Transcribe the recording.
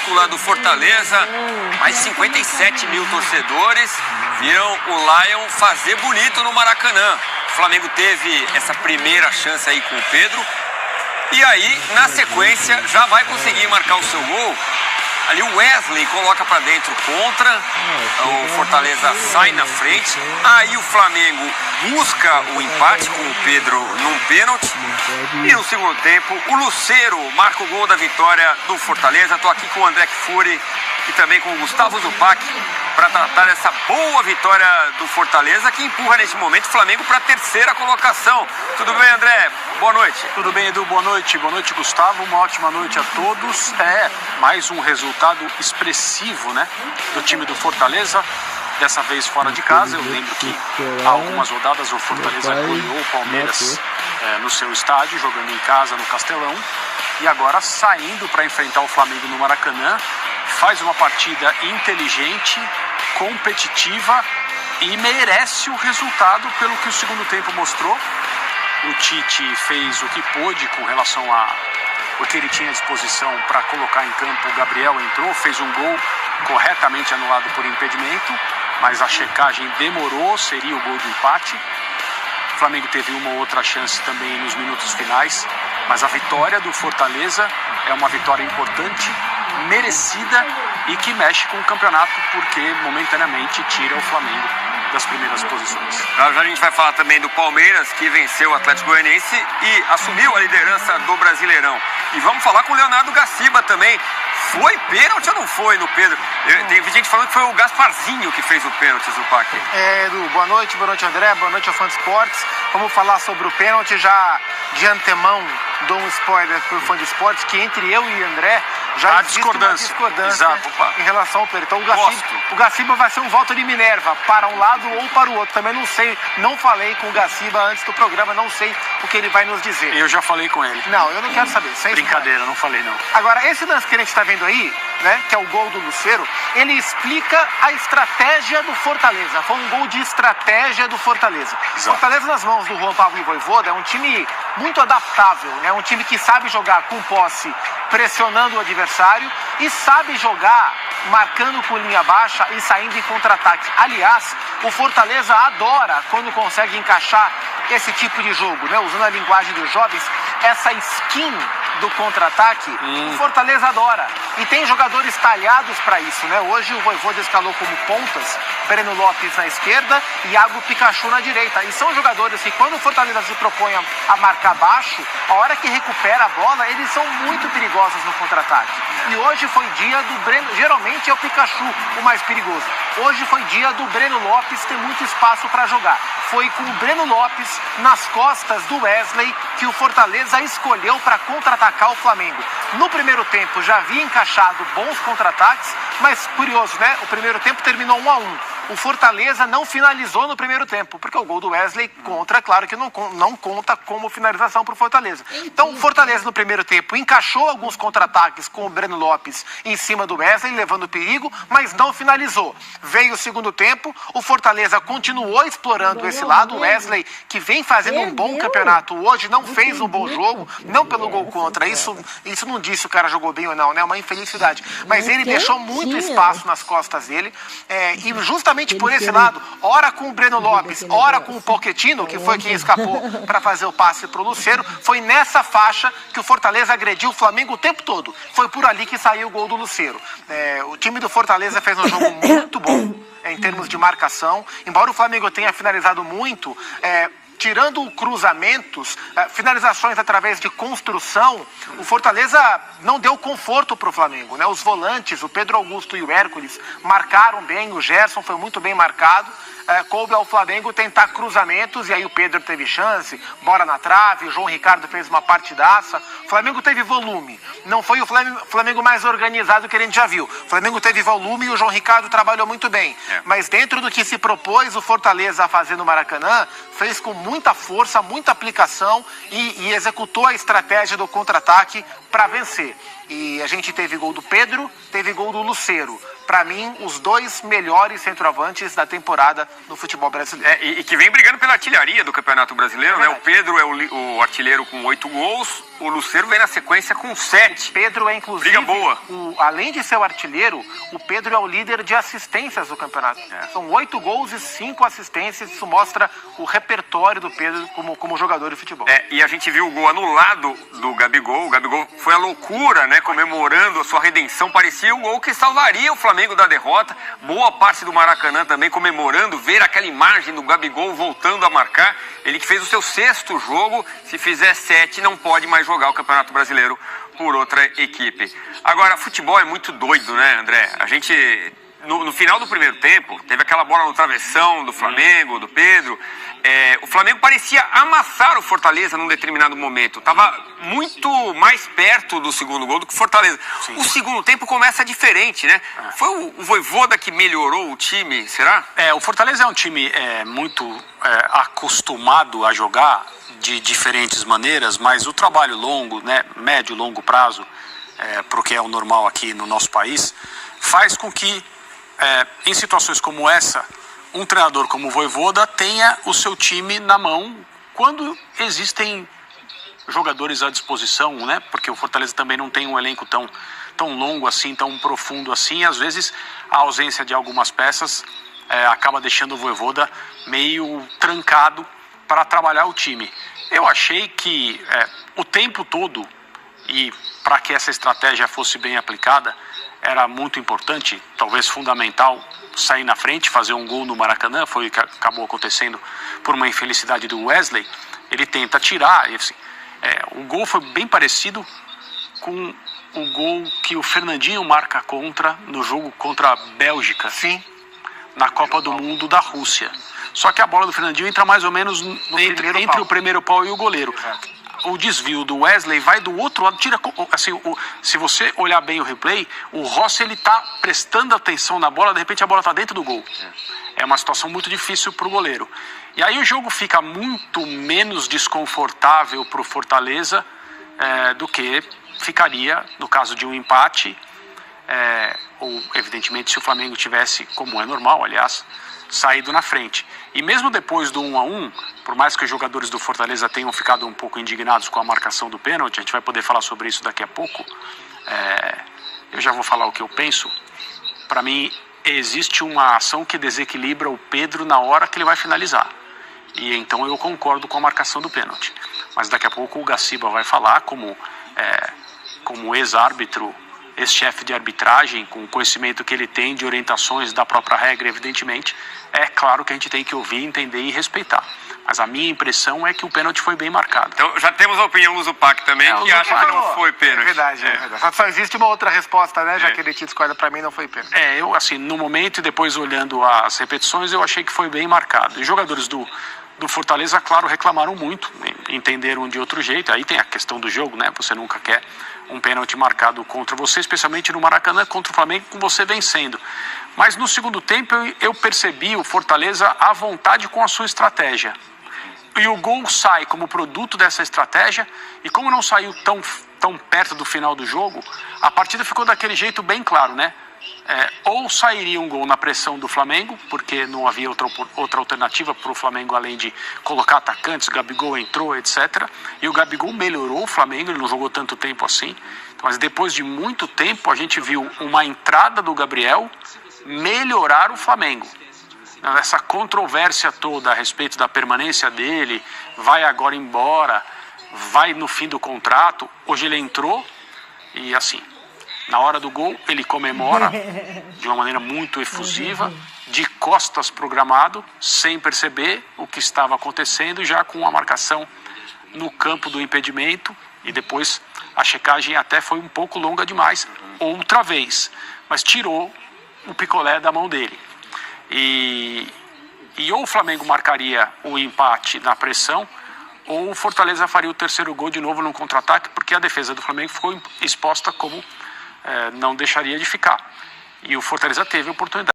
maiúscula do Fortaleza, mais de 57 mil torcedores viram o Lion fazer bonito no Maracanã. O Flamengo teve essa primeira chance aí com o Pedro e aí, na sequência, já vai conseguir marcar o seu gol. Ali o Wesley coloca para dentro contra, o Fortaleza sai na frente, aí o Flamengo busca o empate com o Pedro num pênalti e no segundo tempo o Lucero marca o gol da vitória do Fortaleza. Estou aqui com o André Kfouri e também com o Gustavo Zupac para tratar dessa boa vitória do Fortaleza que empurra neste momento o Flamengo para a terceira colocação. Tudo bem, André? Boa noite. Tudo bem, Edu? Boa noite, Gustavo. Uma ótima noite a todos. Mais um resultado expressivo, né, do time do Fortaleza, dessa vez fora de casa. Eu lembro que há algumas rodadas o Fortaleza goleou o Palmeiras no seu estádio, jogando em casa no Castelão, e agora saindo para enfrentar o Flamengo no Maracanã, faz uma partida inteligente, competitiva e merece o resultado pelo que o segundo tempo mostrou. O Tite fez o que pôde com relação a o que ele tinha à disposição para colocar em campo. O Gabriel entrou, fez um gol corretamente anulado por impedimento, mas a checagem demorou, seria o gol do empate. O Flamengo teve uma ou outra chance também nos minutos finais, mas a vitória do Fortaleza é uma vitória importante, merecida e que mexe com o campeonato, porque momentaneamente tira o Flamengo das primeiras posições. Já a gente vai falar também do Palmeiras, que venceu o Atlético Goianiense e assumiu a liderança do Brasileirão. E vamos falar com o Leonardo Gaciba também. Foi pênalti ou não foi no Pedro? Tem gente falando que foi o Gasparzinho que fez o pênalti, Zupac. Edu, boa noite André, boa noite ao Fã de Esportes. Vamos falar sobre o pênalti. Já de antemão dou um spoiler para o Fã de Esportes, que entre eu e André já existe uma discordância em relação ao pênalti. Então o Gaciba vai ser um voto de Minerva, para um lado ou para o outro. Também não sei, não falei com o Gaciba antes do programa, não sei o que ele vai nos dizer. Eu já falei com ele. Não, eu não quero saber. Brincadeira, não falei não. Agora, esse lance que a gente está vendo aí, né, que é o gol do Lucero, ele explica a estratégia do Fortaleza. Foi um gol de estratégia do Fortaleza. Exato. Fortaleza nas mãos do Juan Pablo Vojvoda é um time muito adaptável, né? Um time que sabe jogar com posse, pressionando o adversário, e sabe jogar marcando com linha baixa e saindo em contra-ataque. Aliás, o Fortaleza adora quando consegue encaixar esse tipo de jogo, né? Usando a linguagem dos jovens, essa skin do contra-ataque, o Fortaleza adora. E tem jogadores talhados para isso, né? Hoje o Vojvoda escalou como pontas Breno Lopes na esquerda e Iago Pikachu na direita. E são jogadores que, quando o Fortaleza se propõe a marcar baixo, a hora que recupera a bola, eles são muito perigosos no contra-ataque. E hoje foi dia do Breno, geralmente é o Pikachu o mais perigoso. Hoje foi dia do Breno Lopes ter muito espaço para jogar. Foi com o Breno Lopes nas costas do Wesley que o Fortaleza escolheu para contra-atacar o Flamengo. No primeiro tempo já havia encaixado bons contra-ataques, mas curioso, né? O primeiro tempo terminou 1-1. O Fortaleza não finalizou no primeiro tempo, porque o gol do Wesley contra, claro que não conta como finalização para o Fortaleza. Então o Fortaleza no primeiro tempo encaixou alguns contra-ataques com o Breno Lopes em cima do Wesley, levando perigo, mas não finalizou. Veio o segundo tempo, o Fortaleza continuou explorando esse lado. O Wesley, que vem fazendo um bom campeonato hoje, não fez um bom jogo, não pelo gol contra. Isso não diz se o cara jogou bem ou não, né? É uma infelicidade. Mas ele deixou muito espaço nas costas dele, e justamente por esse lado, ora com o Breno Lopes, ora com o Pochettino, que foi quem escapou para fazer o passe para o Lucero, foi nessa faixa que o Fortaleza agrediu o Flamengo o tempo todo. Foi por ali que saiu o gol do Lucero. O time do Fortaleza fez um jogo muito bom em termos de marcação, embora o Flamengo tenha finalizado muito, tirando cruzamentos, finalizações através de construção, o Fortaleza não deu conforto para o Flamengo, né? Os volantes, o Pedro Augusto e o Hércules, marcaram bem, o Gerson foi muito bem marcado. Coube ao Flamengo tentar cruzamentos, e aí o Pedro teve chance, bola na trave, o João Ricardo fez uma partidaça. O Flamengo teve volume, não foi o Flamengo mais organizado que a gente já viu. O Flamengo teve volume e o João Ricardo trabalhou muito bem, mas dentro do que se propôs o Fortaleza a fazer no Maracanã, fez com muita força, muita aplicação e executou a estratégia do contra-ataque para vencer. E a gente teve gol do Pedro, teve gol do Lucero. Para mim, os dois melhores centroavantes da temporada no futebol brasileiro. E que vem brigando pela artilharia do Campeonato Brasileiro, né? O Pedro é o artilheiro com 8 gols, o Lucero vem na sequência com 7. O Pedro é, inclusive, briga boa. Além de ser o artilheiro, o Pedro é o líder de assistências do campeonato. São 8 gols e 5 assistências, isso mostra o repertório do Pedro como jogador de futebol. E a gente viu o gol anulado do Gabigol. O Gabigol foi a loucura, né? Comemorando a sua redenção. Parecia o gol que salvaria o Flamengo da derrota. Boa parte do Maracanã também comemorando, ver aquela imagem do Gabigol voltando a marcar. Ele que fez o seu 6º jogo. Se fizer 7, não pode mais jogar o Campeonato Brasileiro por outra equipe. Agora, futebol é muito doido, né, André? A gente... No final do primeiro tempo, teve aquela bola no travessão do Flamengo, do Pedro. O Flamengo parecia amassar o Fortaleza num determinado momento. Estava muito mais perto do segundo gol do que o Fortaleza. Sim. O segundo tempo começa diferente, né? Foi o Vojvoda que melhorou o time, será? O Fortaleza é um time muito acostumado a jogar de diferentes maneiras, mas o trabalho longo, né, médio, longo prazo, porque é o normal aqui no nosso país, faz com que em situações como essa, um treinador como o Vojvoda tenha o seu time na mão quando existem jogadores à disposição, né? Porque o Fortaleza também não tem um elenco tão longo assim, tão profundo assim, e às vezes a ausência de algumas peças acaba deixando o Vojvoda meio trancado para trabalhar o time. Eu achei que o tempo todo, e para que essa estratégia fosse bem aplicada, era muito importante, talvez fundamental, sair na frente, fazer um gol no Maracanã. Foi o que acabou acontecendo por uma infelicidade do Wesley. Ele tenta tirar, e assim, o gol foi bem parecido com o gol que o Fernandinho marca no jogo contra a Bélgica. Sim. Na Copa do Mundo da Rússia. Só que a bola do Fernandinho entra mais ou menos entre o primeiro pau e o goleiro. O desvio do Wesley vai do outro lado, assim, se você olhar bem o replay, o Rossi ele tá prestando atenção na bola, de repente a bola está dentro do gol. É uma situação muito difícil para o goleiro. E aí o jogo fica muito menos desconfortável para o Fortaleza do que ficaria no caso de um empate, ou evidentemente se o Flamengo tivesse, como é normal, aliás, saído na frente. E mesmo depois do 1-1, por mais que os jogadores do Fortaleza tenham ficado um pouco indignados com a marcação do pênalti, a gente vai poder falar sobre isso daqui a pouco, eu já vou falar o que eu penso. Para mim, existe uma ação que desequilibra o Pedro na hora que ele vai finalizar. E então eu concordo com a marcação do pênalti. Mas daqui a pouco o Gaciba vai falar como ex-árbitro, ex-chefe de arbitragem, com o conhecimento que ele tem de orientações da própria regra, evidentemente, é claro que a gente tem que ouvir, entender e respeitar. Mas a minha impressão é que o pênalti foi bem marcado. Então já temos a opinião do Zupac também, que acha que não foi pênalti. É verdade. Só existe uma outra resposta, né? Já que ele te discorda, para mim não foi pênalti. Eu, assim, no momento e depois olhando as repetições, eu achei que foi bem marcado. E jogadores do Fortaleza, claro, reclamaram muito, entenderam de outro jeito. Aí tem a questão do jogo, né? Você nunca quer um pênalti marcado contra você, especialmente no Maracanã, contra o Flamengo, com você vencendo. Mas no segundo tempo eu percebi o Fortaleza à vontade com a sua estratégia. E o gol sai como produto dessa estratégia, e como não saiu tão perto do final do jogo, a partida ficou daquele jeito bem claro, né? Ou sairia um gol na pressão do Flamengo, porque não havia outra alternativa para o Flamengo além de colocar atacantes, o Gabigol entrou, etc. E o Gabigol melhorou o Flamengo, ele não jogou tanto tempo assim, mas depois de muito tempo a gente viu uma entrada do Gabriel melhorar o Flamengo. Essa controvérsia toda a respeito da permanência dele, vai agora embora, vai no fim do contrato, hoje ele entrou e assim... Na hora do gol, ele comemora de uma maneira muito efusiva, de costas programado, sem perceber o que estava acontecendo, já com a marcação no campo do impedimento, e depois a checagem até foi um pouco longa demais, outra vez, mas tirou o picolé da mão dele. E ou o Flamengo marcaria o empate na pressão, ou o Fortaleza faria o terceiro gol de novo no contra-ataque, porque a defesa do Flamengo ficou exposta como... não deixaria de ficar. E o Fortaleza teve a oportunidade.